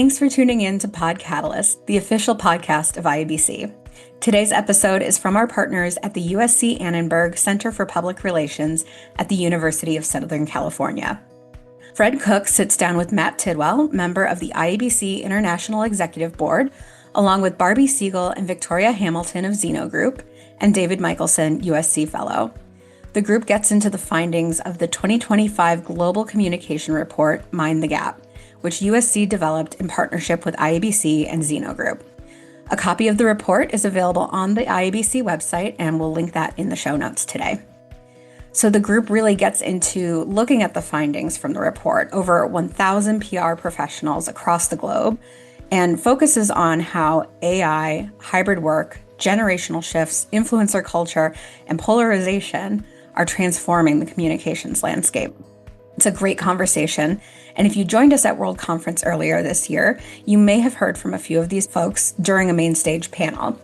Thanks for tuning in to Pod Catalyst, the official podcast of IABC. Today's episode is from our partners at the USC Annenberg Center for Public Relations at the University of Southern California. Fred Cook sits down with Matt Tidwell, member of the IABC International Executive Board, along with Barbie Siegel and Victoria Hamilton of Zeno Group, and David Michelson, USC Fellow. The group gets into the findings of the 2025 Global Communication Report, Mind the Gap, which USC developed in partnership with IABC and Zeno Group. A copy of the report is available on the IABC website, and we'll link that in the show notes today. So the group really gets into looking at the findings from the report, over 1,000 PR professionals across the globe, and focuses on how AI, hybrid work, generational shifts, influencer culture, and polarization are transforming the communications landscape. It's a great conversation, and if you joined us at World Conference earlier this year, you may have heard from a few of these folks during a main stage panel.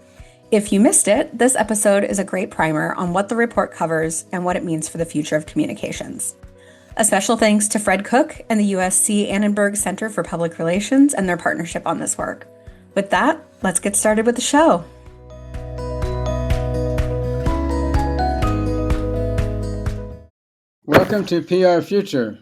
If you missed it, this episode is a great primer on what the report covers and what it means for the future of communications. A special thanks to Fred Cook and the USC Annenberg Center for Public Relations and their partnership on this work. With that, let's get started with the show. Welcome to PR Future.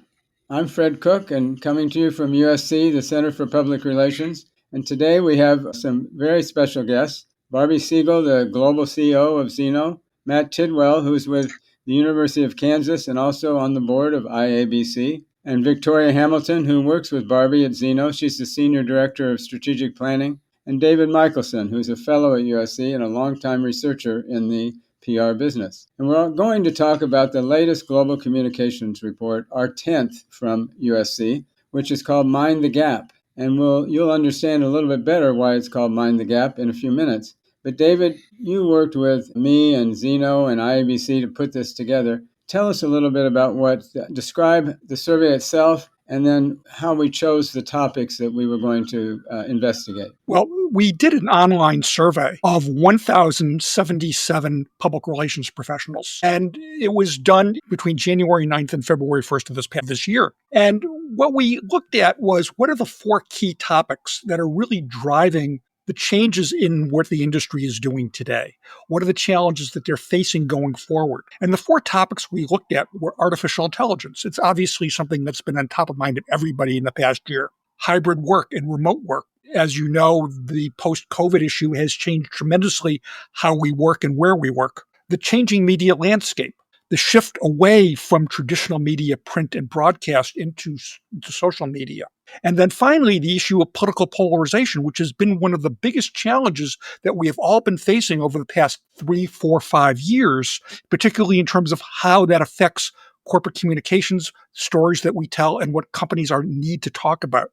I'm Fred Cook and coming to you from USC, the Center for Public Relations. And today we have some very special guests. Barbie Siegel, the global CEO of Zeno. Matt Tidwell, who's with the University of Kansas and also on the board of IABC. And Victoria Hamilton, who works with Barbie at Zeno. She's the Senior Director of Strategic Planning. And David Michelson, who's a fellow at USC and a longtime researcher in the PR business. And we're going to talk about the latest Global Communications Report, our 10th from USC, which is called Mind the Gap. And you'll understand a little bit better why it's called Mind the Gap in a few minutes. But David, you worked with me and Zeno and IABC to put this together. Tell us a little bit about describe the survey itself, and then how we chose the topics that we were going to investigate. Well, we did an online survey of 1,077 public relations professionals, and it was done between January 9th and February 1st of this year. And what we looked at was, what are the four key topics that are really driving the changes in what the industry is doing today? What are the challenges that they're facing going forward? And the four topics we looked at were artificial intelligence. It's obviously something that's been on top of mind of everybody in the past year. Hybrid work and remote work. As you know, the post-COVID issue has changed tremendously how we work and where we work. The changing media landscape. The shift away from traditional media, print and broadcast into social media. And then finally, the issue of political polarization, which has been one of the biggest challenges that we have all been facing over the past 3, 4, 5 years, particularly in terms of how that affects corporate communications, stories that we tell, and what companies need to talk about.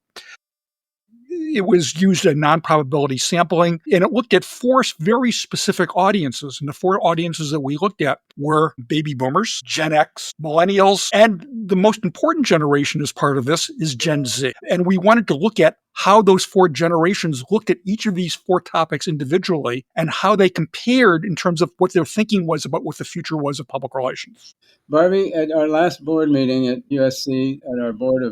It was used in non-probability sampling, and it looked at four very specific audiences. And the four audiences that we looked at were baby boomers, Gen X, millennials, and the most important generation as part of this is Gen Z. And we wanted to look at how those four generations looked at each of these four topics individually and how they compared in terms of what their thinking was about what the future was of public relations. Barbie, at our last board meeting at USC, at our board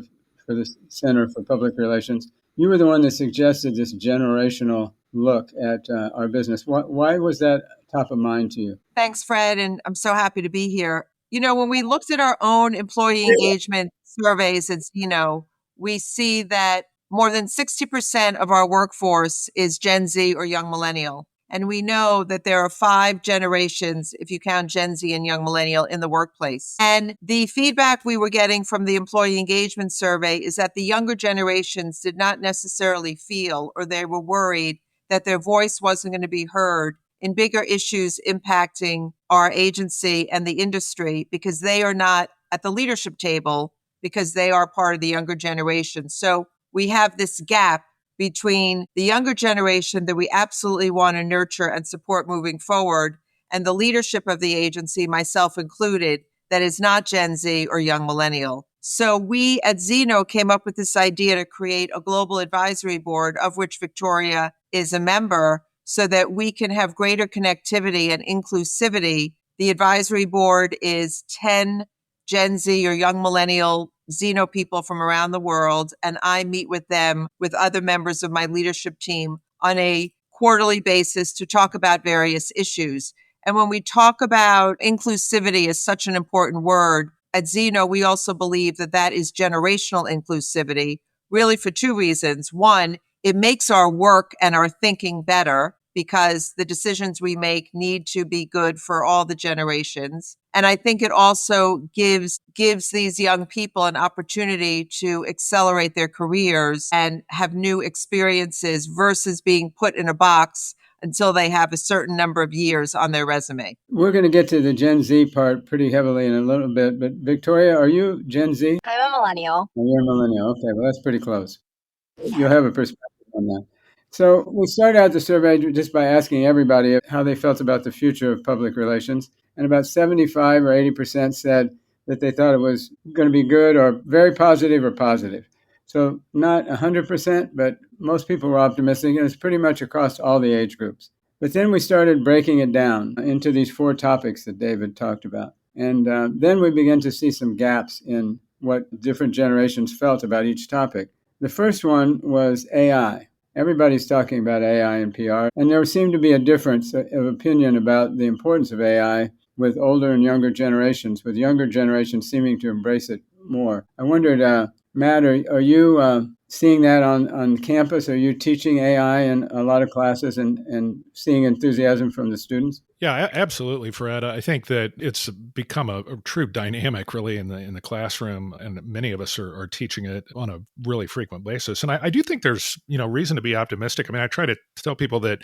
for the Center for Public Relations, you were the one that suggested this generational look at our business. Why was that top of mind to you? Thanks, Fred, and I'm so happy to be here. You know, when we looked at our own employee engagement surveys at Zeno, we see that more than 60% of our workforce is Gen Z or young millennial. And we know that there are 5 generations, if you count Gen Z and young millennial, in the workplace. And the feedback we were getting from the employee engagement survey is that the younger generations did not necessarily feel, or they were worried that their voice wasn't going to be heard in bigger issues impacting our agency and the industry, because they are not at the leadership table, because they are part of the younger generation. So we have this gap between the younger generation that we absolutely want to nurture and support moving forward, and the leadership of the agency, myself included, that is not Gen Z or young millennial. So we at Zeno came up with this idea to create a global advisory board, of which Victoria is a member, so that we can have greater connectivity and inclusivity. The advisory board is 10 Gen Z or young millennial Zeno people from around the world, and I meet with them with other members of my leadership team on a quarterly basis to talk about various issues. And when we talk about inclusivity as such an important word, at Zeno, we also believe that that is generational inclusivity, really for two reasons. One, it makes our work and our thinking better because the decisions we make need to be good for all the generations. And I think it also gives these young people an opportunity to accelerate their careers and have new experiences versus being put in a box until they have a certain number of years on their resume. We're going to get to the Gen Z part pretty heavily in a little bit, but Victoria, are you Gen Z? I'm a millennial. Oh, you're a millennial. Okay, well, that's pretty close. You'll have a perspective on that. So we started out the survey just by asking everybody how they felt about the future of public relations. And about 75 or 80% said that they thought it was going to be good or very positive or positive. So not 100%, but most people were optimistic, and it's pretty much across all the age groups. But then we started breaking it down into these 4 topics that David talked about. And then we began to see some gaps in what different generations felt about each topic. The first one was AI. Everybody's talking about AI and PR, and there seemed to be a difference of opinion about the importance of AI with older and younger generations, with younger generations seeming to embrace it more. I wondered, Matt, are you seeing that on campus? Are you teaching AI in a lot of classes and seeing enthusiasm from the students? Yeah, absolutely, Fred. I think that it's become a true dynamic, really, in the classroom, and many of us are teaching it on a really frequent basis. And I do think there's reason to be optimistic. I mean, I try to tell people that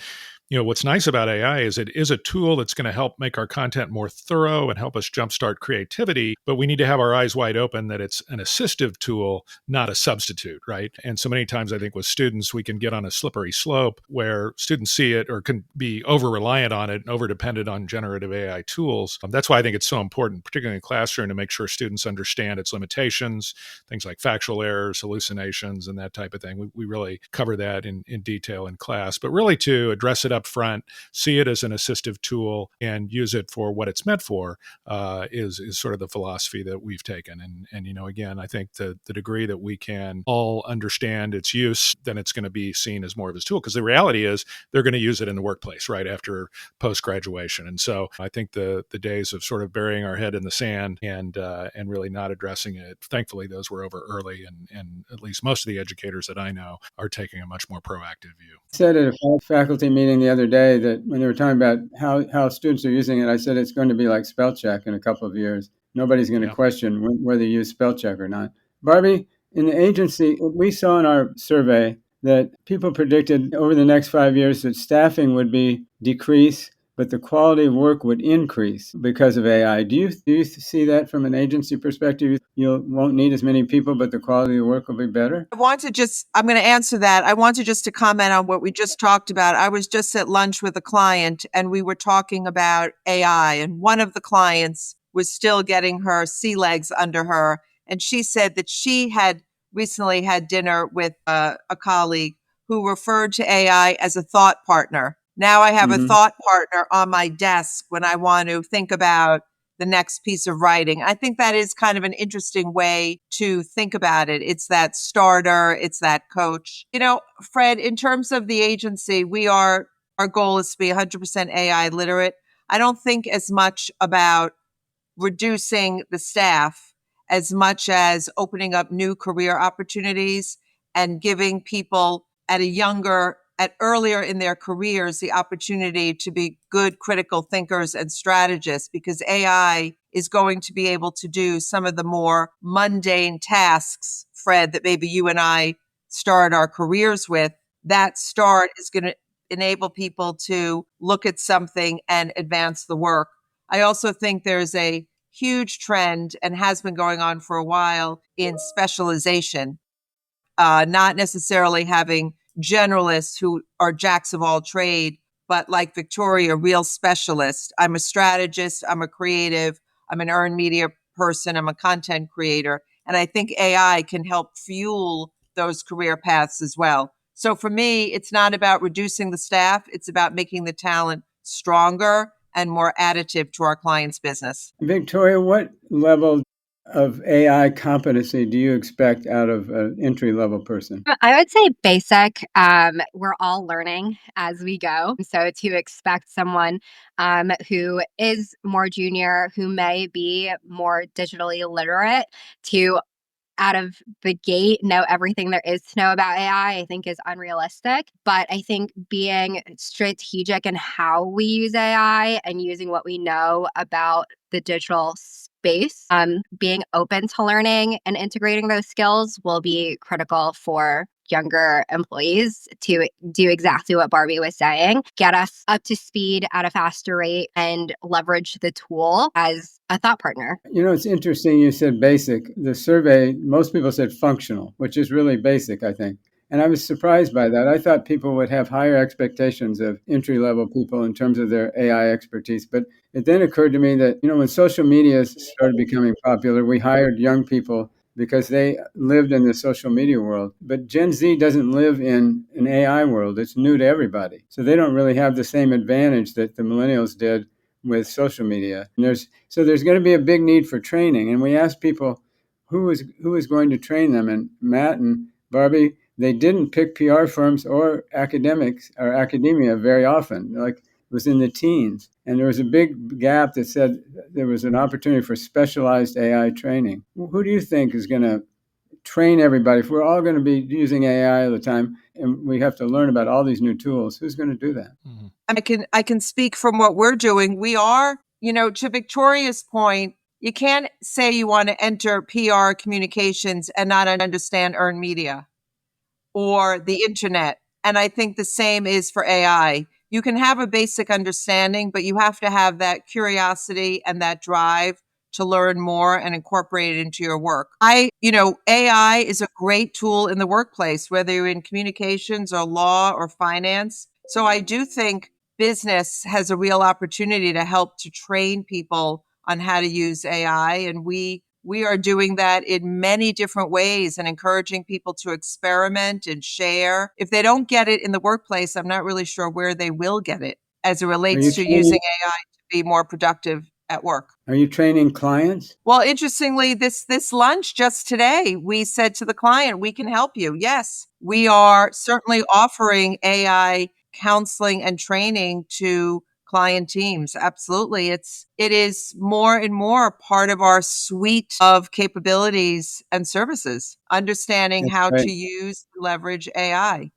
what's nice about AI is it is a tool that's going to help make our content more thorough and help us jumpstart creativity. But we need to have our eyes wide open that it's an assistive tool, not a substitute, right? And so many times, I think with students, we can get on a slippery slope where students see it or can be over reliant on it and over dependent on generative AI tools. That's why I think it's so important, particularly in the classroom, to make sure students understand its limitations, things like factual errors, hallucinations, and that type of thing. We really cover that in detail in class, but really to address it up front, see it as an assistive tool, and use it for what it's meant for is sort of the philosophy that we've taken. And again, I think the degree that we can all understand its use, then it's going to be seen as more of a tool, because the reality is they're going to use it in the workplace right after post-graduation. And so I think the days of sort of burying our head in the sand and really not addressing it, thankfully, those were over early. And at least most of the educators that I know are taking a much more proactive view. I said at a faculty meeting the other day that when they were talking about how students are using it, I said it's going to be like spell check in a couple of years. Nobody's going to question whether you use spell check or not. Barbie, in the agency, we saw in our survey that people predicted over the next 5 years that staffing would be decrease, but the quality of work would increase because of AI. Do you see that from an agency perspective? You won't need as many people, but the quality of work will be better? I'm going to answer that. I want to comment on what we just talked about. I was just at lunch with a client and we were talking about AI, and one of the clients was still getting her sea legs under her. And she said that she had recently had dinner with a colleague who referred to AI as a thought partner. Now I have a thought partner on my desk when I want to think about the next piece of writing. I think that is kind of an interesting way to think about it. It's that starter, it's that coach. Fred, in terms of the agency, our goal is to be 100% AI literate. I don't think as much about reducing the staff as much as opening up new career opportunities and giving people earlier in their careers the opportunity to be good critical thinkers and strategists, because AI is going to be able to do some of the more mundane tasks, Fred, that maybe you and I start our careers with. That start is going to enable people to look at something and advance the work. I also think there's a huge trend, and has been going on for a while, in specialization, not necessarily having generalists who are jacks of all trade, but like Victoria, real specialists. I'm a strategist, I'm a creative, I'm an earned media person, I'm a content creator. And I think AI can help fuel those career paths as well. So for me, it's not about reducing the staff, it's about making the talent stronger and more additive to our clients' business. Victoria, what level of AI competency do you expect out of an entry-level person? I would say basic. We're all learning as we go. So to expect someone who is more junior, who may be more digitally literate, to out of the gate know everything there is to know about AI, I think is unrealistic. But I think being strategic in how we use AI and using what we know about the digital space, being open to learning and integrating those skills will be critical for younger employees to do exactly what Barbie was saying, get us up to speed at a faster rate and leverage the tool as a thought partner. It's interesting you said basic. The survey, most people said functional, which is really basic, I think. And I was surprised by that. I thought people would have higher expectations of entry-level people in terms of their AI expertise. But it then occurred to me that, when social media started becoming popular, we hired young people because they lived in the social media world. But Gen Z doesn't live in an AI world. It's new to everybody. So they don't really have the same advantage that the millennials did with social media. And there's going to be a big need for training. And we asked people who is going to train them. And Matt and Barbie, they didn't pick PR firms or academics or academia very often. Like, it was in the teens. And there was a big gap that said there was an opportunity for specialized AI training. Who do you think is going to train everybody? If we're all going to be using AI all the time and we have to learn about all these new tools, who's going to do that? Mm-hmm. I can speak from what we're doing. We are, to Victoria's point, you can't say you want to enter PR communications and not understand earned media or the internet. And I think the same is for AI. You can have a basic understanding, but you have to have that curiosity and that drive to learn more and incorporate it into your work. AI is a great tool in the workplace, whether you're in communications or law or finance. So I do think business has a real opportunity to help to train people on how to use AI. And we are doing that in many different ways and encouraging people to experiment and share. If they don't get it in the workplace, I'm not really sure where they will get it as it relates to using AI to be more productive at work. Are you training clients? Well, interestingly, this lunch just today, we said to the client, we can help you. Yes, we are certainly offering AI counseling and training to client teams. Absolutely. It is more and more part of our suite of capabilities and services, understanding how to use, leverage AI.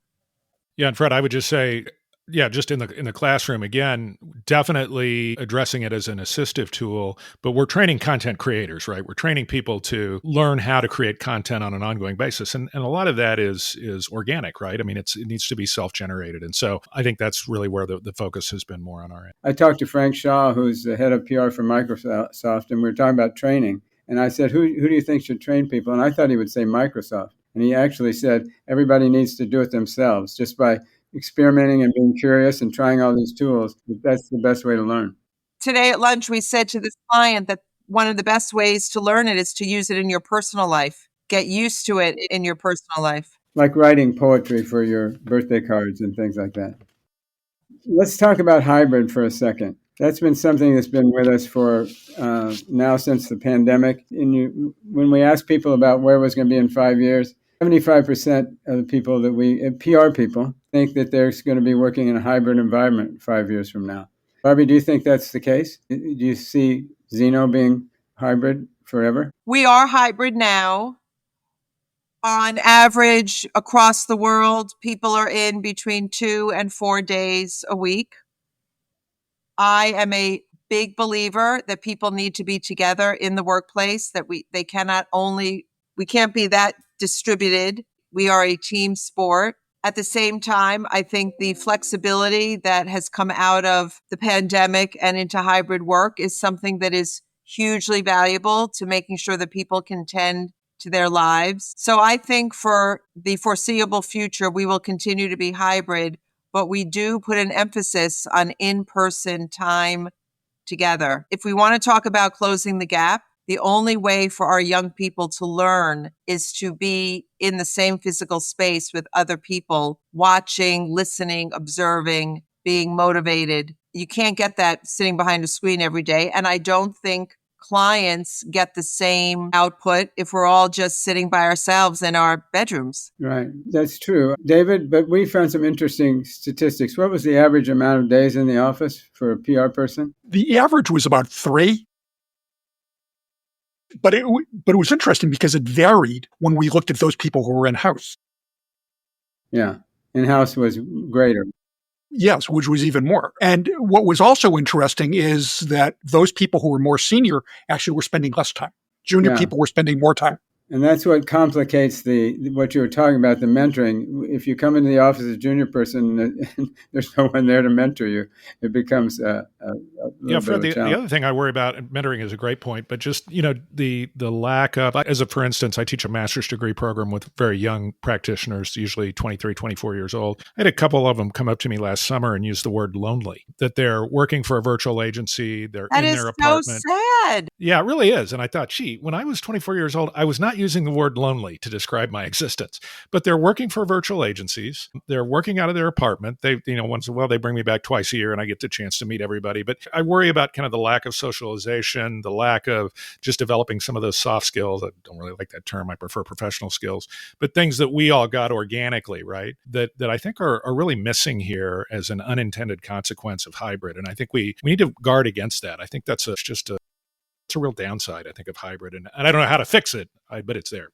Yeah, and Fred, I would just say, just in the classroom, again, definitely addressing it as an assistive tool, but we're training content creators, right? We're training people to learn how to create content on an ongoing basis. And a lot of that is organic, right? I mean, it needs to be self-generated. And so I think that's really where the focus has been more on our end. I talked to Frank Shaw, who's the head of PR for Microsoft, and we were talking about training. And I said, who do you think should train people? And I thought he would say Microsoft. And he actually said, everybody needs to do it themselves just by experimenting and being curious and trying all these tools. That's the best way to learn. Today at lunch, we said to this client that one of the best ways to learn it is to use it in your personal life. Get used to it in your personal life. Like writing poetry for your birthday cards and things like that. Let's talk about hybrid for a second. That's been something that's been with us for now since the pandemic. When we ask people about where it was going to be in 5 years, 75% of the people PR people, think that they're going to be working in a hybrid environment 5 years from now. Barbie, do you think that's the case? Do you see Zeno being hybrid forever? We are hybrid now. On average, across the world, people are in between 2 and 4 days a week. I am a big believer that people need to be together in the workplace, that we can't be that distributed. We are a team sport. At the same time, I think the flexibility that has come out of the pandemic and into hybrid work is something that is hugely valuable to making sure that people can tend to their lives. So I think for the foreseeable future, we will continue to be hybrid, but we do put an emphasis on in-person time together. If we want to talk about closing the gap, the only way for our young people to learn is to be in the same physical space with other people, watching, listening, observing, being motivated. You can't get that sitting behind a screen every day. And I don't think clients get the same output if we're all just sitting by ourselves in our bedrooms. Right. That's true. David, but we found some interesting statistics. What was the average amount of days in the office for a PR person? The average was about 3. But it was interesting because it varied when we looked at those people who were in-house. Yeah. In-house was greater. Yes, which was even more. And what was also interesting is that those people who were more senior actually were spending less time. Junior people were spending more time. And that's what complicates what you were talking about, the mentoring. If you come into the office as a junior person and there's no one there to mentor you, it becomes a Fred, the other thing I worry about, and mentoring is a great point, but just, the lack of, for instance, I teach a master's degree program with very young practitioners, usually 23, 24 years old. I had a couple of them come up to me last summer and use the word lonely, that they're working for a virtual agency, they're in their apartment. That is so sad. Yeah, it really is. And I thought, when I was 24 years old, I was not using the word lonely to describe my existence, but they're working for virtual agencies. They're working out of their apartment. They, once in a while, they bring me back twice a year and I get the chance to meet everybody. But I worry about kind of the lack of socialization, the lack of just developing some of those soft skills. I don't really like that term. I prefer professional skills, but things that we all got organically, right? That I think are really missing here as an unintended consequence of hybrid. And I think we need to guard against that. I think that's it's a real downside, I think, of hybrid. And I don't know how to fix it, but it's there.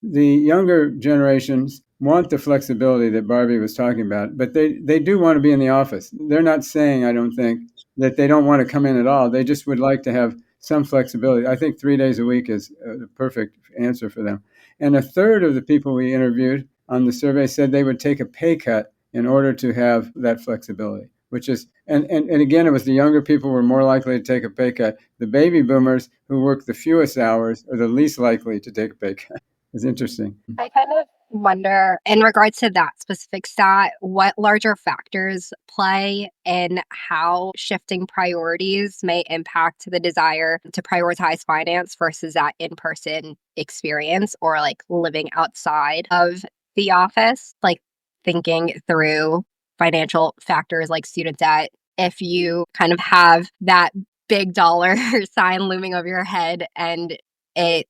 The younger generations want the flexibility that Barbie was talking about, but they do want to be in the office. They're not saying, I don't think, that they don't want to come in at all. They just would like to have some flexibility. I think 3 days a week is the perfect answer for them. And a third of the people we interviewed on the survey said they would take a pay cut in order to have that flexibility, which is, and again, it was the younger people were more likely to take a pay cut. The baby boomers who work the fewest hours are the least likely to take a pay cut. It's interesting. I kind of wonder, in regards to that specific stat, what larger factors play in how shifting priorities may impact the desire to prioritize finance versus that in-person experience, or like living outside of the office, like thinking through financial factors like student debt. If you kind of have that big dollar sign looming over your head and it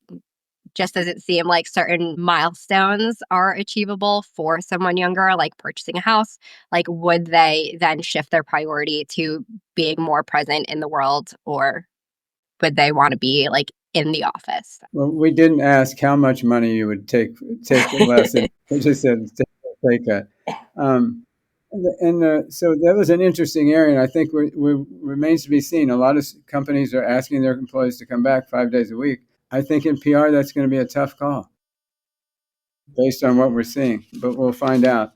just doesn't seem like certain milestones are achievable for someone younger, like purchasing a house, like would they then shift their priority to being more present in the world, or would they want to be like in the office? Well, we didn't ask how much money you would take less. We just said take a pay cut. So that was an interesting area, and I think remains to be seen. A lot of companies are asking their employees to come back 5 days a week. I think in PR, that's going to be a tough call based on what we're seeing, but we'll find out.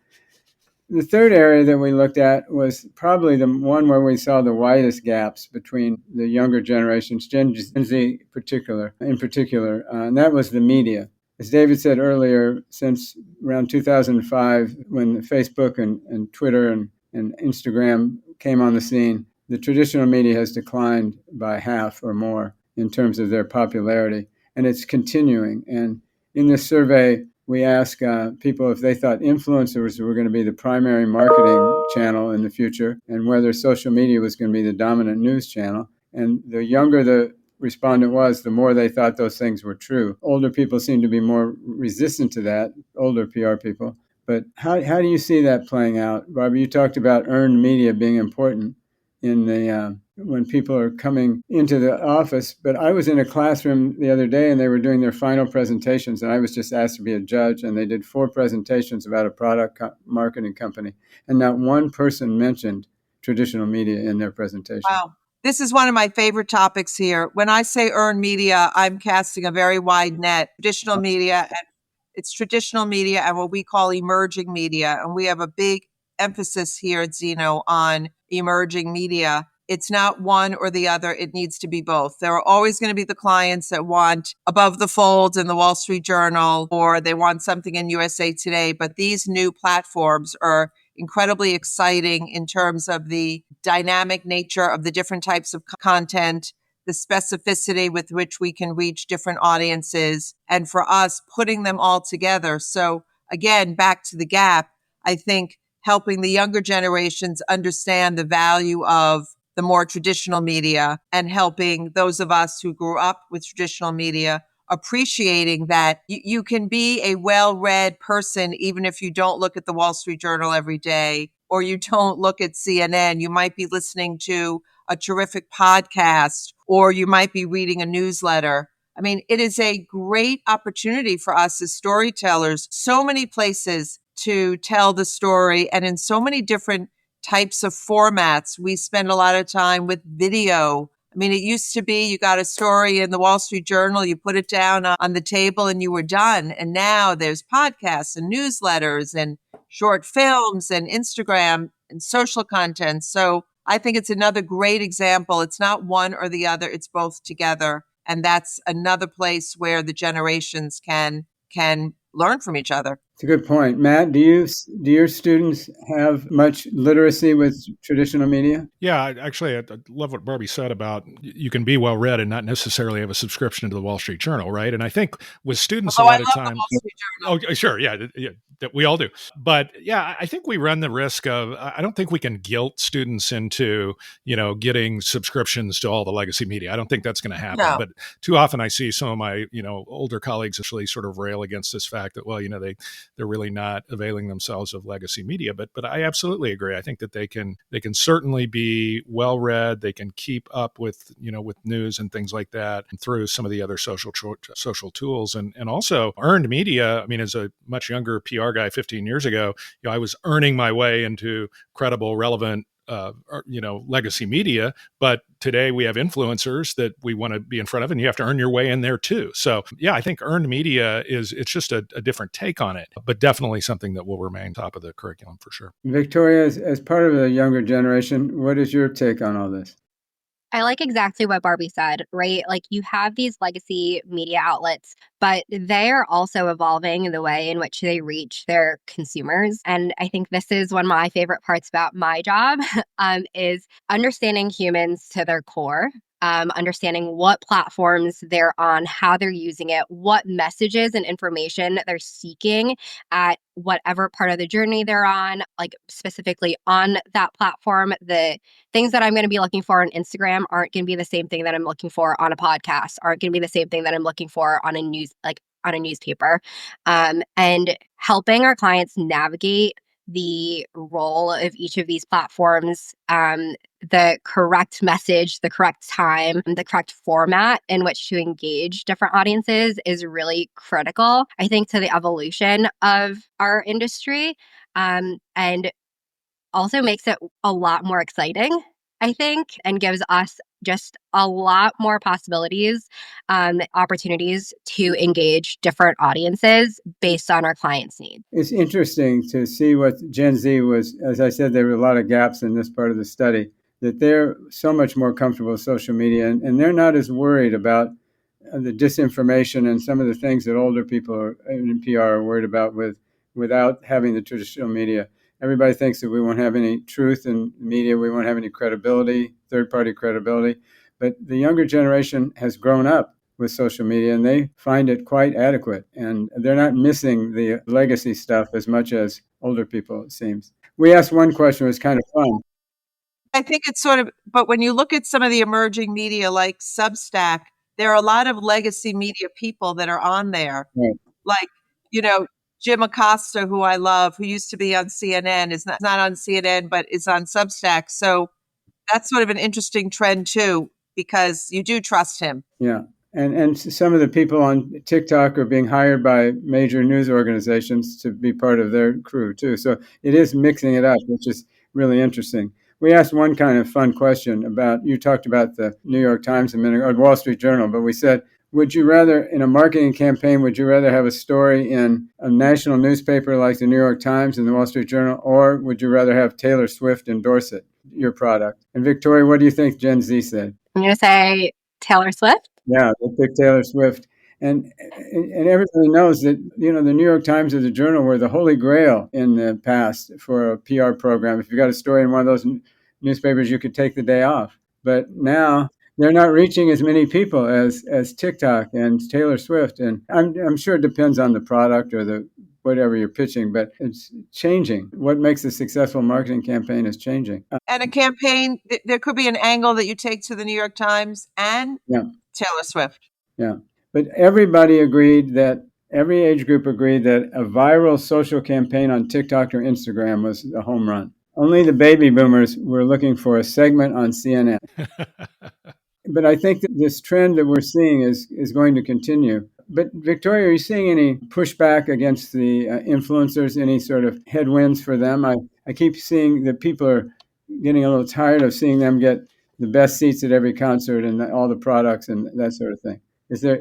The third area that we looked at was probably the one where we saw the widest gaps between the younger generations, Gen Z in particular, and that was the media. As David said earlier, since around 2005, when Facebook and Twitter and Instagram came on the scene, the traditional media has declined by half or more in terms of their popularity, and it's continuing. And in this survey, we asked people if they thought influencers were going to be the primary marketing channel in the future and whether social media was going to be the dominant news channel. And the younger the respondent was, the more they thought those things were true. Older people seem to be more resistant to that, older PR people. But how do you see that playing out? Barbara, you talked about earned media being important in the when people are coming into the office. But I was in a classroom the other day and they were doing their final presentations, and I was just asked to be a judge, and they did 4 presentations about a product marketing company, and not one person mentioned traditional media in their presentation. Wow. This is one of my favorite topics here. When I say earned media, I'm casting a very wide net. Traditional media, and it's traditional media and what we call emerging media. And we have a big emphasis here at Zeno on emerging media. It's not one or the other. It needs to be both. There are always going to be the clients that want Above the Fold in the Wall Street Journal, or they want something in USA Today. But these new platforms are incredibly exciting in terms of the dynamic nature of the different types of content, the specificity with which we can reach different audiences, and for us, putting them all together. So again, back to the gap, I think helping the younger generations understand the value of the more traditional media and helping those of us who grew up with traditional media appreciating that you can be a well-read person even if you don't look at the Wall Street Journal every day or you don't look at CNN. You might be listening to a terrific podcast or you might be reading a newsletter. I mean, it is a great opportunity for us as storytellers, so many places to tell the story and in so many different types of formats. We spend a lot of time with video. I mean, it used to be you got a story in the Wall Street Journal, you put it down on the table and you were done. And now there's podcasts and newsletters and short films and Instagram and social content. So I think it's another great example. It's not one or the other, it's both together. And that's another place where the generations can learn from each other. It's a good point. Matt, do your students have much literacy with traditional media? Yeah, actually, I love what Barbie said about you can be well read and not necessarily have a subscription to the Wall Street Journal, right? And I think with students a lot of times, oh, sure, yeah, that we all do. But yeah, I think we run the risk of I don't think we can guilt students into getting subscriptions to all the legacy media. I don't think that's going to happen. No. But too often I see some of my older colleagues actually sort of rail against this fact that they're really not availing themselves of legacy media. But I absolutely agree. I think that they can certainly be well read. They can keep up with with news and things like that through some of the other social tools and also earned media. I mean, as a much younger PR guy 15 years ago, I was earning my way into credible, relevant legacy media. But today we have influencers that we want to be in front of, and you have to earn your way in there too. So yeah, I think earned media it's just a different take on it, but definitely something that will remain top of the curriculum for sure. Victoria, as part of the younger generation, what is your take on all this? I like exactly what Barbie said, right? Like you have these legacy media outlets, but they are also evolving in the way in which they reach their consumers. And I think this is one of my favorite parts about my job is understanding humans to their core. Understanding what platforms they're on, how they're using it, what messages and information they're seeking at whatever part of the journey they're on, like specifically on that platform. The things that I'm going to be looking for on Instagram aren't going to be the same thing that I'm looking for on a podcast, aren't going to be the same thing that I'm looking for on a newspaper. And helping our clients navigate the role of each of these platforms, the correct message, the correct time, the correct format in which to engage different audiences is really critical, I think, to the evolution of our industry, and also makes it a lot more exciting, I think, and gives us just a lot more possibilities, opportunities to engage different audiences based on our clients' needs. It's interesting to see what Gen Z was. As I said, there were a lot of gaps in this part of the study, that they're so much more comfortable with social media, and they're not as worried about the disinformation and some of the things that older people in PR are worried about without having the traditional media. Everybody thinks that we won't have any truth in media, we won't have any credibility, third-party credibility. But the younger generation has grown up with social media, and they find it quite adequate. And they're not missing the legacy stuff as much as older people, it seems. We asked one question, it was kind of fun. I think it's but when you look at some of the emerging media like Substack, there are a lot of legacy media people that are on there. Right. Like, Jim Acosta, who I love, who used to be on CNN, is not on CNN, but is on Substack. So that's sort of an interesting trend too, because you do trust him. Yeah. And some of the people on TikTok are being hired by major news organizations to be part of their crew too. So it is mixing it up, which is really interesting. We asked one kind of fun question you talked about the New York Times a minute ago, or Wall Street Journal, but we said, would you rather, in a marketing campaign, would you rather have a story in a national newspaper like the New York Times and the Wall Street Journal, or would you rather have Taylor Swift endorse your product? And Victoria, what do you think Gen Z said? I'm going to say Taylor Swift. Yeah, they picked Taylor Swift. And everybody knows that, the New York Times or the Journal were the holy grail in the past for a PR program. If you got a story in one of those newspapers, you could take the day off. But now they're not reaching as many people as TikTok and Taylor Swift. And I'm sure it depends on the product or the whatever you're pitching, but it's changing. What makes a successful marketing campaign is changing. And a campaign, there could be an angle that you take to the New York Times and Taylor Swift. Yeah. But everybody agreed that, every age group agreed that a viral social campaign on TikTok or Instagram was a home run. Only the baby boomers were looking for a segment on CNN. But I think that this trend that we're seeing is going to continue. But Victoria, are you seeing any pushback against the influencers, any sort of headwinds for them? I keep seeing that people are getting a little tired of seeing them get the best seats at every concert and all the products and that sort of thing.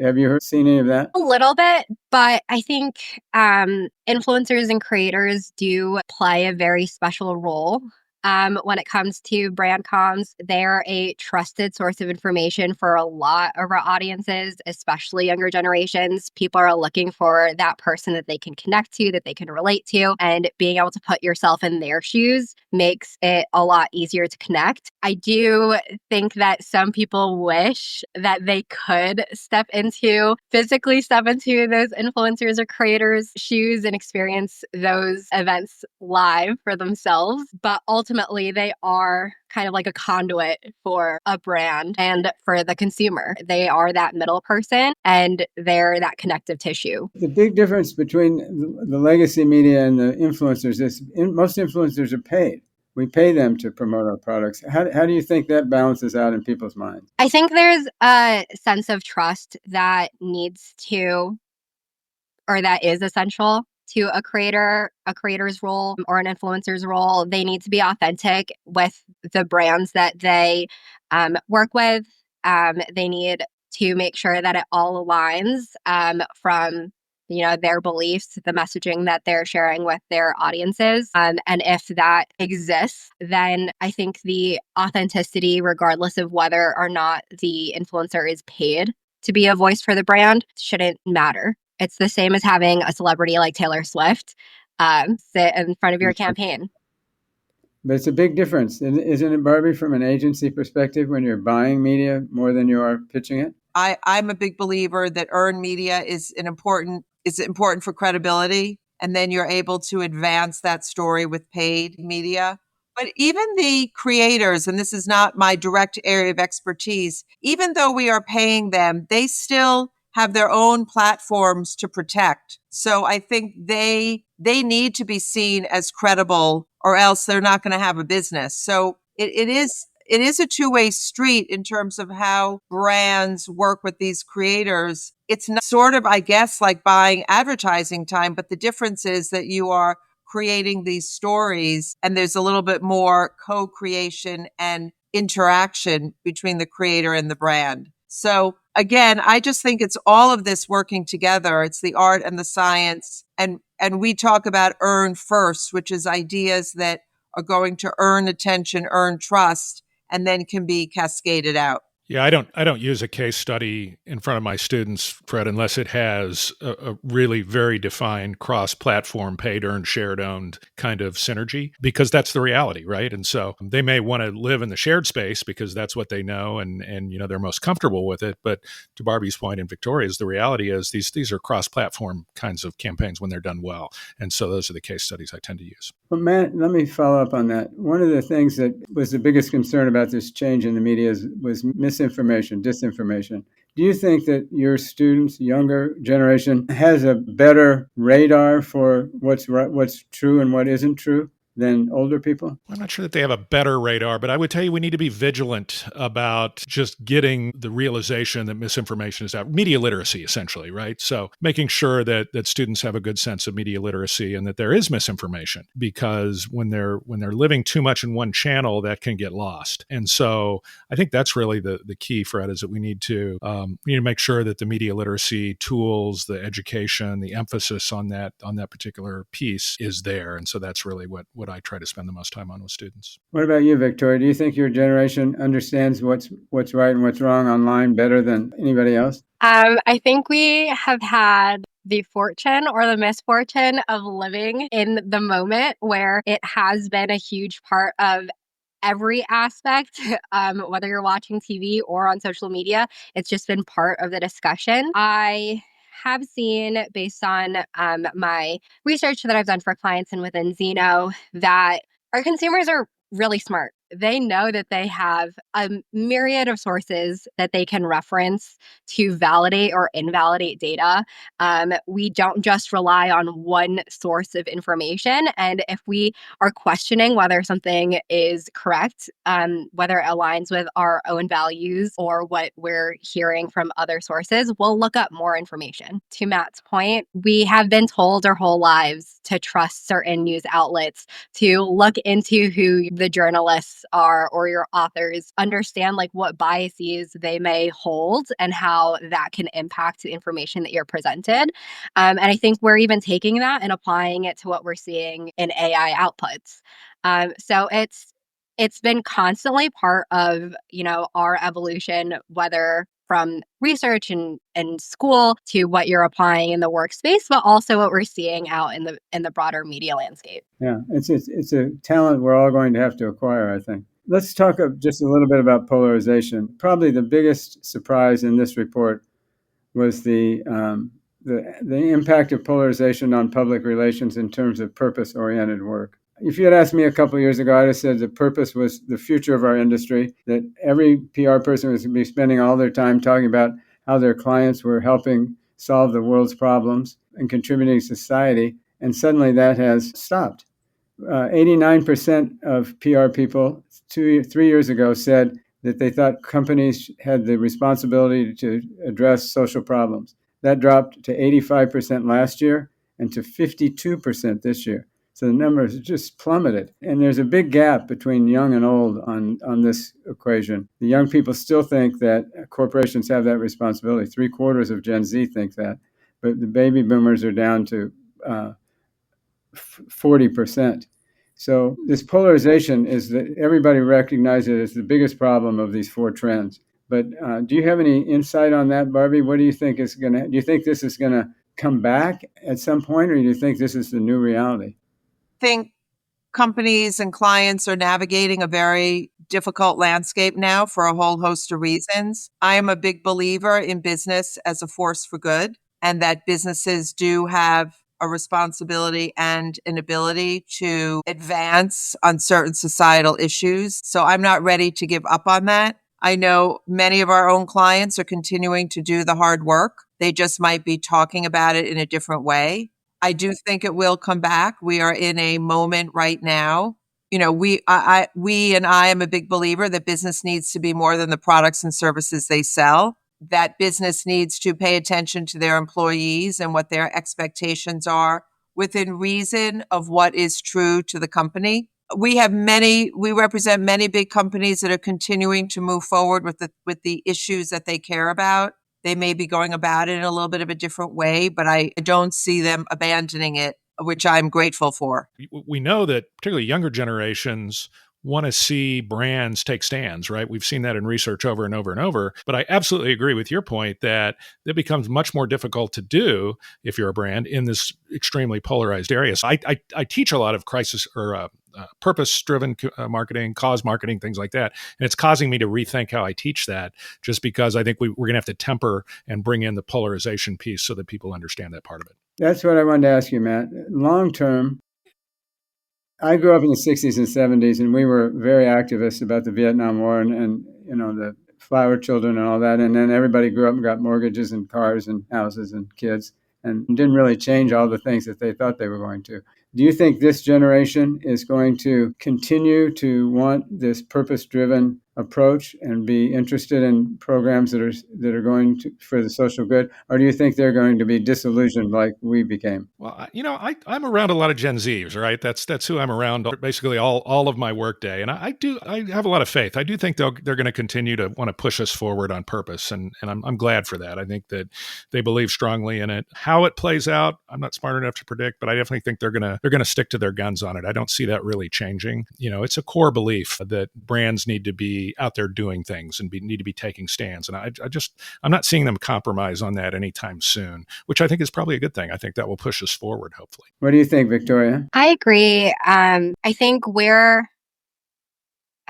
Have you seen any of that? A little bit, but I think influencers and creators do play a very special role. When it comes to brand comms, they're a trusted source of information for a lot of our audiences, especially younger generations. People are looking for that person that they can connect to, that they can relate to, and being able to put yourself in their shoes makes it a lot easier to connect. I do think that some people wish that they could physically step into those influencers or creators' shoes and experience those events live for themselves. But ultimately, they are kind of like a conduit for a brand and for the consumer. They are that middle person and they're that connective tissue. The big difference between the legacy media and the influencers is most influencers are paid. We pay them to promote our products. How do you think that balances out in people's minds? I think there's a sense of trust that that is essential to a creator's role or an influencer's role. They need to be authentic with the brands that they work with. They need to make sure that it all aligns from their beliefs, the messaging that they're sharing with their audiences. And if that exists, then I think the authenticity, regardless of whether or not the influencer is paid to be a voice for the brand, shouldn't matter. It's the same as having a celebrity like Taylor Swift sit in front of your campaign. But it's a big difference, isn't it, Barbie, from an agency perspective when you're buying media more than you are pitching it? I'm a big believer that earned media is important for credibility, and then you're able to advance that story with paid media. But even the creators, and this is not my direct area of expertise, even though we are paying them, they still have their own platforms to protect. So I think they need to be seen as credible, or else they're not going to have a business. So it is a two-way street in terms of how brands work with these creators. It's not sort of, I guess, like buying advertising time, but the difference is that you are creating these stories and there's a little bit more co-creation and interaction between the creator and the brand. So again, I just think it's all of this working together. It's the art and the science. And we talk about earn first, which is ideas that are going to earn attention, earn trust, and then can be cascaded out. Yeah, I don't use a case study in front of my students, Fred, unless it has a really very defined cross-platform, paid, earned, shared, owned kind of synergy, because that's the reality, right? And so they may want to live in the shared space because that's what they know and they're most comfortable with it. But to Barbie's point and Victoria's, the reality is these are cross-platform kinds of campaigns when they're done well. And so those are the case studies I tend to use. Well, Matt, let me follow up on that. One of the things that was the biggest concern about this change in the media was misinformation, disinformation. Do you think that your students, younger generation, has a better radar for what's true and what isn't true than older people? I'm not sure that they have a better radar, but I would tell you we need to be vigilant about just getting the realization that misinformation is out. Media literacy, essentially, right? So making sure that students have a good sense of media literacy and that there is misinformation, because when they're living too much in one channel, that can get lost. And so I think that's really the key, Fred, is that we need to make sure that the media literacy tools, the education, the emphasis on that particular piece is there. And so that's really what I try to spend the most time on with students. What about you, Victoria? Do you think your generation understands what's right and what's wrong online better than anybody else? I think we have had the fortune or the misfortune of living in the moment where it has been a huge part of every aspect, whether you're watching TV or on social media. It's just been part of the discussion. I have seen, based on my research that I've done for clients and within Zeno, that our consumers are really smart. They know that they have a myriad of sources that they can reference to validate or invalidate data. We don't just rely on one source of information. And if we are questioning whether something is correct, whether it aligns with our own values or what we're hearing from other sources, we'll look up more information. To Matt's point, we have been told our whole lives to trust certain news outlets, to look into who the journalists are or your authors, understand like what biases they may hold and how that can impact the information that you're presented. And I think we're even taking that and applying it to what we're seeing in AI outputs. So it's been constantly part of, our evolution, whether from research and school to what you're applying in the workspace, but also what we're seeing out in the broader media landscape. Yeah, it's a talent we're all going to have to acquire, I think. Let's talk just a little bit about polarization. Probably the biggest surprise in this report was the impact of polarization on public relations in terms of purpose-oriented work. If you had asked me a couple of years ago, I'd have said the purpose was the future of our industry, that every PR person was going to be spending all their time talking about how their clients were helping solve the world's problems and contributing to society, and suddenly that has stopped. 89% of PR people 3 years ago said that they thought companies had the responsibility to address social problems. That dropped to 85% last year and to 52% this year. So the numbers just plummeted. And there's a big gap between young and old on this equation. The young people still think that corporations have that responsibility. 3/4 of Gen Z think that. But the baby boomers are down to 40%. So this polarization is that everybody recognizes it as the biggest problem of these 4 trends. But do you have any insight on that, Barbie? What do you think is going to? Do you think this is going to come back at some point, or do you think this is the new reality? I think companies and clients are navigating a very difficult landscape now for a whole host of reasons. I am a big believer in business as a force for good, and that businesses do have a responsibility and an ability to advance on certain societal issues. So I'm not ready to give up on that. I know many of our own clients are continuing to do the hard work. They just might be talking about it in a different way. I do think it will come back. We are in a moment right now. I am a big believer that business needs to be more than the products and services they sell. That business needs to pay attention to their employees and what their expectations are within reason of what is true to the company. We represent many big companies that are continuing to move forward with the issues that they care about. They may be going about it in a little bit of a different way, but I don't see them abandoning it, which I'm grateful for. We know that particularly younger generations want to see brands take stands, right? We've seen that in research over and over and over. But I absolutely agree with your point that it becomes much more difficult to do if you're a brand in this extremely polarized area. So I teach a lot of crisis or purpose-driven marketing, cause marketing, things like that. And it's causing me to rethink how I teach that, just because I think we're going to have to temper and bring in the polarization piece so that people understand that part of it. That's what I wanted to ask you, Matt. Long term, I grew up in the 60s and 70s, and we were very activist about the Vietnam War and the flower children and all that. And then everybody grew up and got mortgages and cars and houses and kids and didn't really change all the things that they thought they were going to. Do you think this generation is going to continue to want this purpose-driven approach and be interested in programs that are going to for the social good, or do you think they're going to be disillusioned like we became? Well, I'm around a lot of Gen Zs, right? That's who I'm around basically all of my workday, and I have a lot of faith. I do think they're going to continue to want to push us forward on purpose, and I'm glad for that. I think that they believe strongly in it. How it plays out, I'm not smart enough to predict, but I definitely think they're going to stick to their guns on it. I don't see that really changing. It's a core belief that brands need to be out there doing things and need to be taking stands. And I'm not seeing them compromise on that anytime soon, which I think is probably a good thing. I think that will push us forward, hopefully. What do you think, Victoria? I agree. I think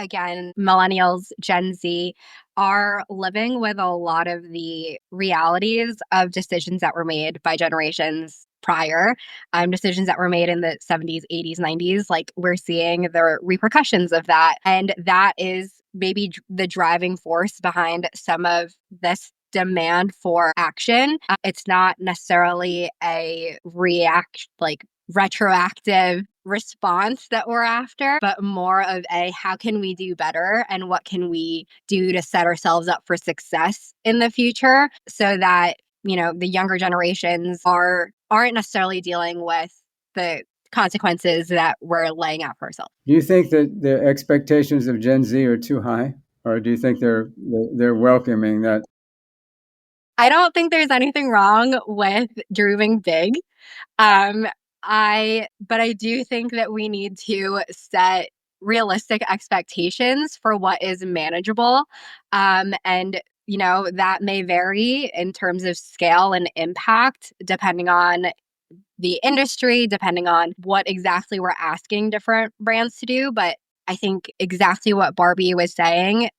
again, millennials, Gen Z are living with a lot of the realities of decisions that were made by generations prior, decisions that were made in the 70s, 80s, 90s. Like, we're seeing the repercussions of that. And that is maybe the driving force behind some of this demand for action. It's not necessarily a retroactive response that we're after, but more of a how can we do better and what can we do to set ourselves up for success in the future so that, the younger generations aren't necessarily dealing with the consequences that we're laying out for ourselves. Do you think that the expectations of Gen Z are too high, or do you think they're welcoming that? I don't think there's anything wrong with dreaming big. But I do think that we need to set realistic expectations for what is manageable. And, that may vary in terms of scale and impact, depending on the industry, depending on what exactly we're asking different brands to do. But I think exactly what Barbie was saying,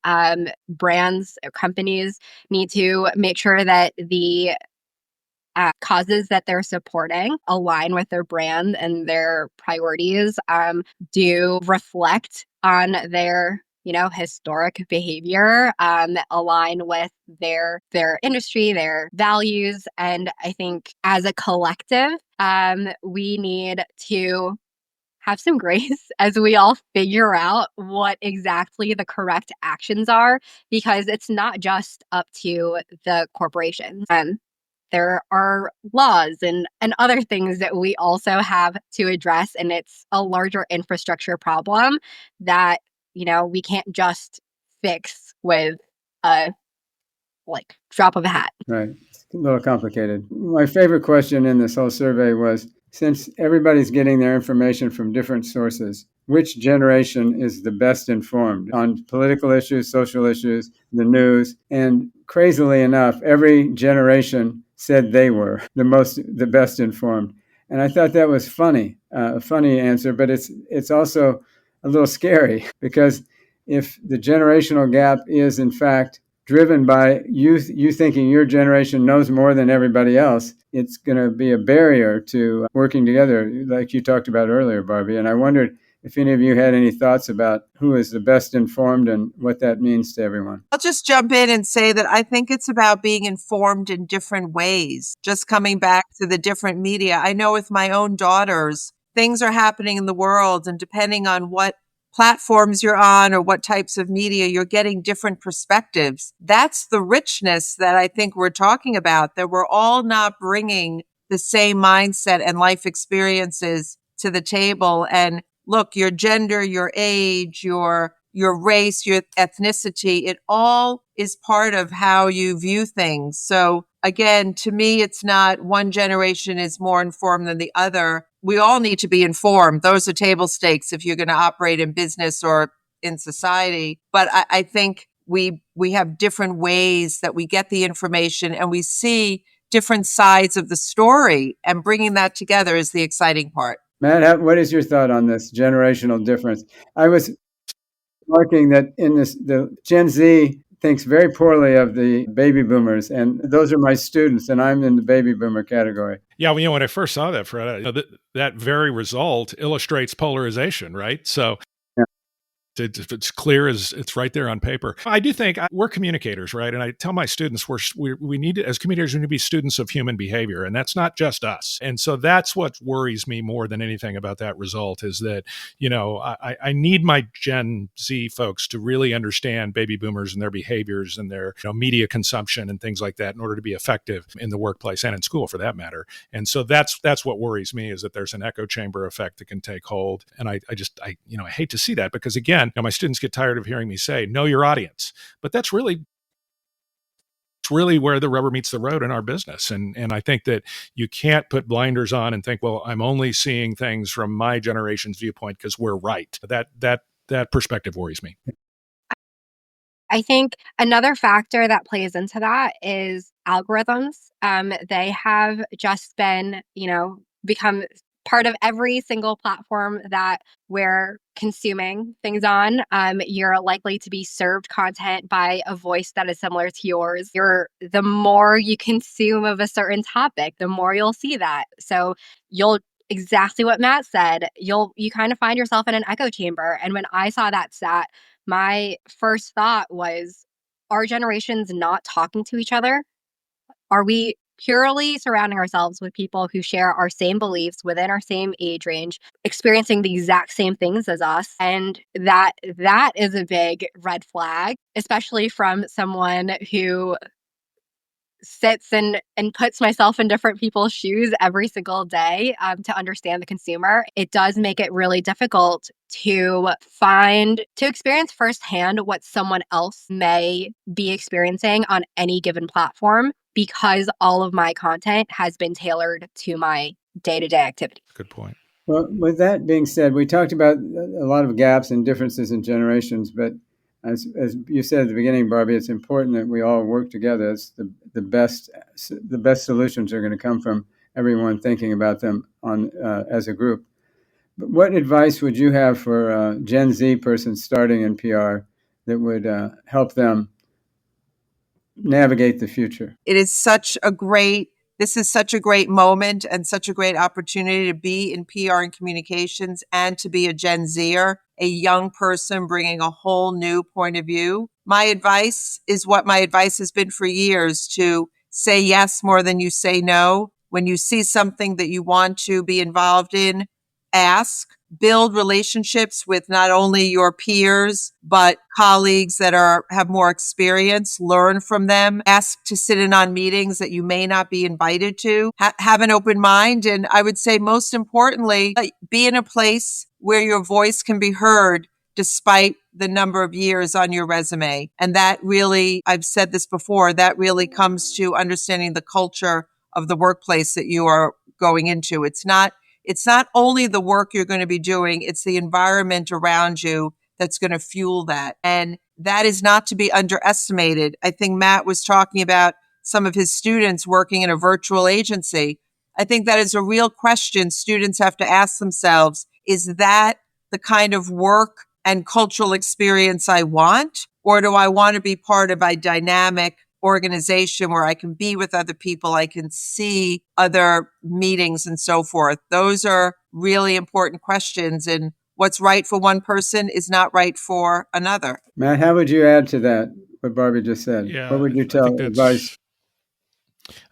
brands, companies need to make sure that the causes that they're supporting align with their brand and their priorities, do reflect on their historic behavior, align with their industry, their values. And I think as a collective, we need to have some grace as we all figure out what exactly the correct actions are, because it's not just up to the corporations. There are laws and other things that we also have to address, and it's a larger infrastructure problem that we can't just fix with a drop of a hat. Right. It's a little complicated. My favorite question in this whole survey was, since everybody's getting their information from different sources, which generation is the best informed on political issues, social issues, the news? And crazily enough, every generation said they were the best informed. And I thought that was funny, a funny answer, but it's also a little scary, because if the generational gap is in fact driven by you thinking your generation knows more than everybody else, it's going to be a barrier to working together, like you talked about earlier, Barbie. And I wondered if any of you had any thoughts about who is the best informed and what that means to everyone. I'll just jump in and say that I think it's about being informed in different ways. Just coming back to the different media, I know with my own daughters, things are happening in the world, and depending on what platforms you're on or what types of media, you're getting different perspectives. That's the richness that I think we're talking about, that we're all not bringing the same mindset and life experiences to the table. And look, your gender, your age, your race, your ethnicity, it all is part of how you view things. So again, to me, it's not one generation is more informed than the other. We all need to be informed. Those are table stakes if you're going to operate in business or in society. But I think we have different ways that we get the information, and we see different sides of the story, and bringing that together is the exciting part. Matt, what is your thought on this generational difference? I was marking that in this, the Gen Z thinks very poorly of the baby boomers, and those are my students, and I'm in the baby boomer category. Yeah, well, when I first saw that, Fred, that very result illustrates polarization, right? So it's clear as it's right there on paper. I do think we're communicators, right? And I tell my students we need to, as communicators, we need to be students of human behavior, and that's not just us. And so that's what worries me more than anything about that result is that, I need my Gen Z folks to really understand baby boomers and their behaviors and their media consumption and things like that in order to be effective in the workplace and in school for that matter. And so that's what worries me, is that there's an echo chamber effect that can take hold. And I hate to see that, because again, my students get tired of hearing me say, know your audience. But that's really where the rubber meets the road in our business. And I think that you can't put blinders on and think, well, I'm only seeing things from my generation's viewpoint because we're right. That perspective worries me. I think another factor that plays into that is algorithms. They have just been, become part of every single platform that we're consuming things on. You're likely to be served content by a voice that is similar to yours. The more you consume of a certain topic, the more you'll see that. So you'll exactly what Matt said. You kind of find yourself in an echo chamber. And when I saw that stat, my first thought was, are generations not talking to each other? Are we purely surrounding ourselves with people who share our same beliefs within our same age range, experiencing the exact same things as us? And that is a big red flag, especially from someone who sits and puts myself in different people's shoes every single day to understand the consumer. It does make it really difficult to experience firsthand what someone else may be experiencing on any given platform, because all of my content has been tailored to my day-to-day activity. Good point. Well, with that being said, we talked about a lot of gaps and differences in generations, but as you said at the beginning, Barbie, it's important that we all work together. It's the best solutions are going to come from everyone thinking about them as a group. But what advice would you have for a Gen Z person starting in PR that would help them navigate the future? This is such a great moment and such a great opportunity to be in PR and communications and to be a Gen Zer, a young person bringing a whole new point of view. My advice is what my advice has been for years: to say yes more than you say no. When you see something that you want to be involved in, ask. Build relationships with not only your peers, but colleagues that have more experience. Learn from them. Ask to sit in on meetings that you may not be invited to. Have an open mind. And I would say, most importantly, be in a place where your voice can be heard despite the number of years on your resume. And that really, I've said this before, that really comes to understanding the culture of the workplace that you are going into. It's not only the work you're going to be doing, it's the environment around you that's going to fuel that. And that is not to be underestimated. I think Matt was talking about some of his students working in a virtual agency. I think that is a real question students have to ask themselves. Is that the kind of work and cultural experience I want? Or do I want to be part of a dynamic organization where I can be with other people, I can see other meetings and so forth? Those are really important questions. And what's right for one person is not right for another. Matt, how would you add to that, what Barbie just said? Yeah, what would you advise?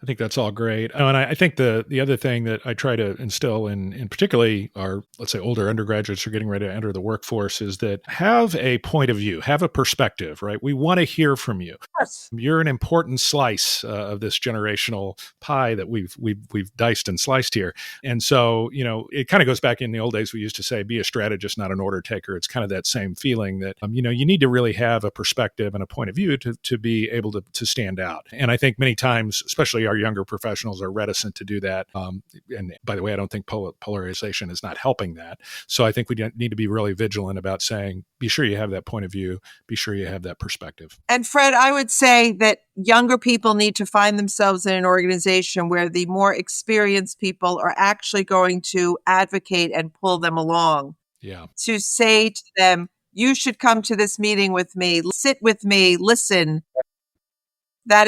I think that's all great. Oh, and I think the other thing that I try to instill in particularly our, let's say, older undergraduates who are getting ready to enter the workforce is that have a point of view, have a perspective, right? We want to hear from you. Yes. You're an important slice of this generational pie that we've diced and sliced here. And so, it kind of goes back in the old days. We used to say, be a strategist, not an order taker. It's kind of that same feeling that, you need to really have a perspective and a point of view to be able to stand out. And I think many times, especially our younger professionals, are reticent to do that. And by the way, I don't think polarization is not helping that. So I think we need to be really vigilant about saying, be sure you have that point of view, be sure you have that perspective. And Fred, I would say that younger people need to find themselves in an organization where the more experienced people are actually going to advocate and pull them along. Yeah. To say to them, you should come to this meeting with me, sit with me, listen. That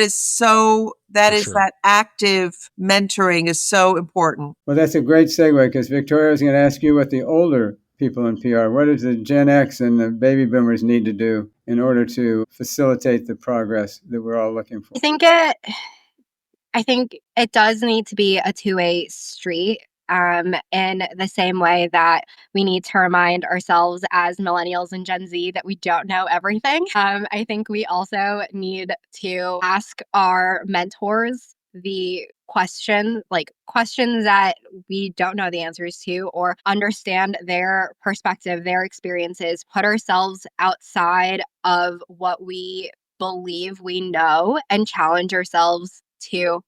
active mentoring is so important. Well, that's a great segue, because Victoria was going to ask you what the older people in PR, what does the Gen X and the baby boomers need to do in order to facilitate the progress that we're all looking for? I think it does need to be a two-way street. In the same way that we need to remind ourselves as millennials and Gen Z that we don't know everything. I think we also need to ask our mentors the questions that we don't know the answers to, or understand their perspective, their experiences, put ourselves outside of what we believe we know, and challenge ourselves to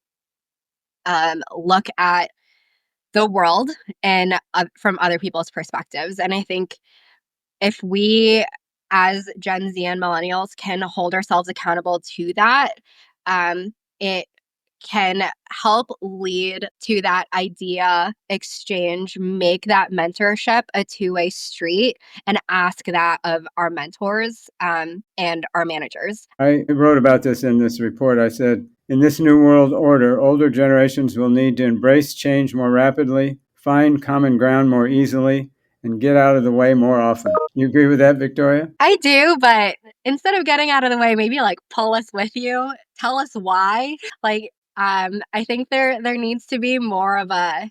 look at the world and from other people's perspectives. And I think if we, as Gen Z and millennials, can hold ourselves accountable to that, it can help lead to that idea exchange, make that mentorship a two-way street, and ask that of our mentors and our managers. I wrote about this in this report. I said, in this new world order, older generations will need to embrace change more rapidly, find common ground more easily, and get out of the way more often. You agree with that, Victoria? I do, but instead of getting out of the way, maybe like pull us with you, tell us why. I think there needs to be more of a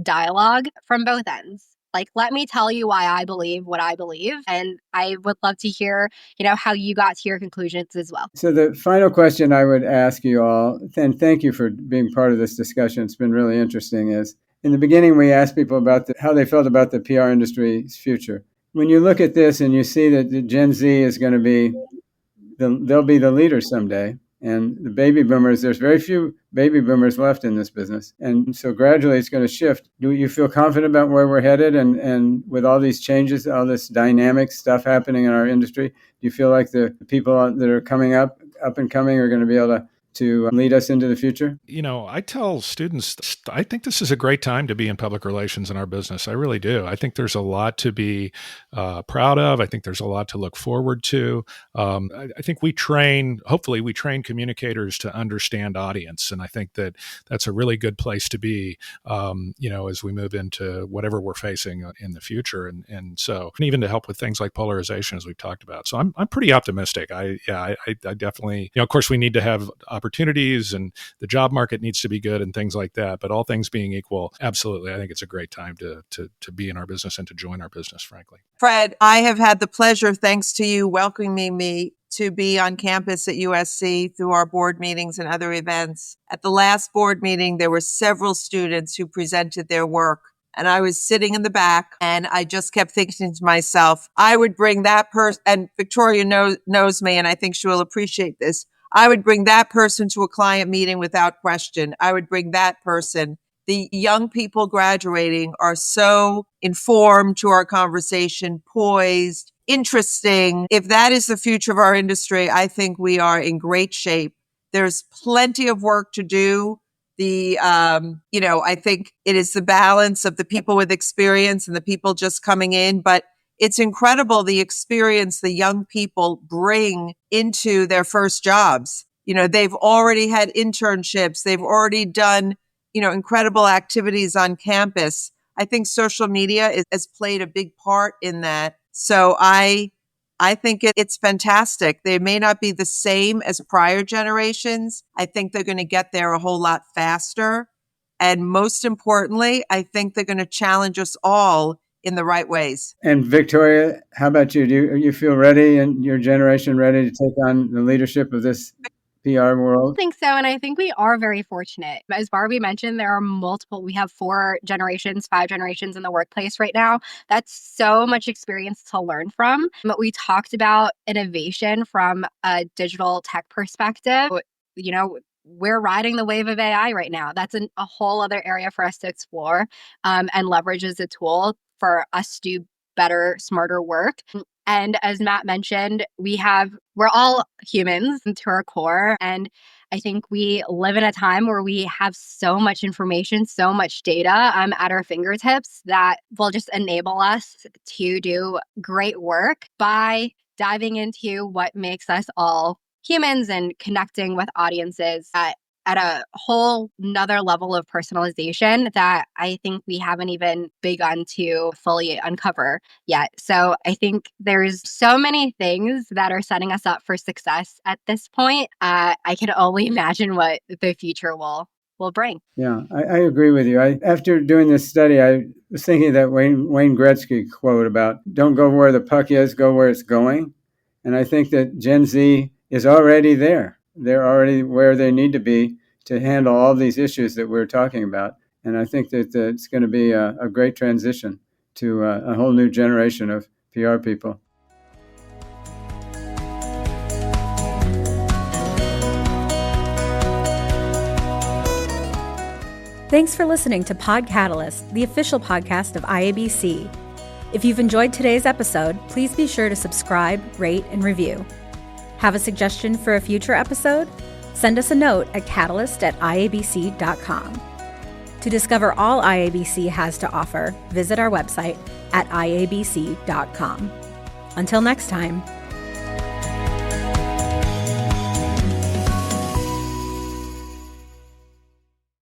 dialogue from both ends. Like, let me tell you why I believe what I believe, and I would love to hear, how you got to your conclusions as well. So the final question I would ask you all, and thank you for being part of this discussion, it's been really interesting, is in the beginning we asked people about how they felt about the PR industry's future. When you look at this and you see that the Gen Z is going to be, they'll be the leader someday. And the baby boomers, there's very few baby boomers left in this business. And so gradually it's going to shift. Do you feel confident about where we're headed? And with all these changes, all this dynamic stuff happening in our industry, do you feel like the people that are coming up and coming are going to be able to lead us into the future? I tell students, I think this is a great time to be in public relations in our business. I really do. I think there's a lot to be proud of. I think there's a lot to look forward to. I think hopefully we train communicators to understand audience. And I think that's a really good place to be, as we move into whatever we're facing in the future. And so even to help with things like polarization, as we've talked about. So I'm pretty optimistic. I definitely, of course, we need to have opportunities and the job market needs to be good and things like that. But all things being equal, absolutely, I think it's a great time to be in our business and to join our business, frankly. Fred, I have had the pleasure, thanks to you, welcoming me to be on campus at USC through our board meetings and other events. At the last board meeting, there were several students who presented their work. And I was sitting in the back and I just kept thinking to myself, I would bring that person, and Victoria knows me and I think she will appreciate this. I would bring that person to a client meeting without question. I would bring that person. The young people graduating are so informed to our conversation, poised, interesting. If that is the future of our industry, I think we are in great shape. There's plenty of work to do. I think it is the balance of the people with experience and the people just coming in, but it's incredible the experience the young people bring into their first jobs. They've already had internships. They've already done, incredible activities on campus. I think social media has played a big part in that. So I think it's fantastic. They may not be the same as prior generations. I think they're going to get there a whole lot faster. And most importantly, I think they're going to challenge us all in the right ways. And Victoria, how about you? Do you feel ready and your generation ready to take on the leadership of this PR world? I think so. And I think we are very fortunate. As Barbie mentioned, there are we have 5 generations in the workplace right now. That's so much experience to learn from. But we talked about innovation from a digital tech perspective. We're riding the wave of AI right now. That's a whole other area for us to explore and leverage as a tool for us to do better, smarter work. And as Matt mentioned, we're all humans to our core. And I think we live in a time where we have so much information, so much data at our fingertips that will just enable us to do great work by diving into what makes us all humans and connecting with audiences at a whole nother level of personalization that I think we haven't even begun to fully uncover yet. So I think there's so many things that are setting us up for success at this point. I can only imagine what the future will bring. Yeah, I agree with you. After doing this study, I was thinking that Wayne Gretzky quote about don't go where the puck is, go where it's going. And I think that Gen Z is already there. They're already where they need to be to handle all these issues that we're talking about. And I think that it's going to be a great transition to a whole new generation of PR people. Thanks for listening to Pod Catalyst, the official podcast of IABC. If you've enjoyed today's episode, please be sure to subscribe, rate, and review. Have a suggestion for a future episode? send us a note at catalyst@iabc.com. To discover all IABC has to offer, visit our website at iabc.com. Until next time,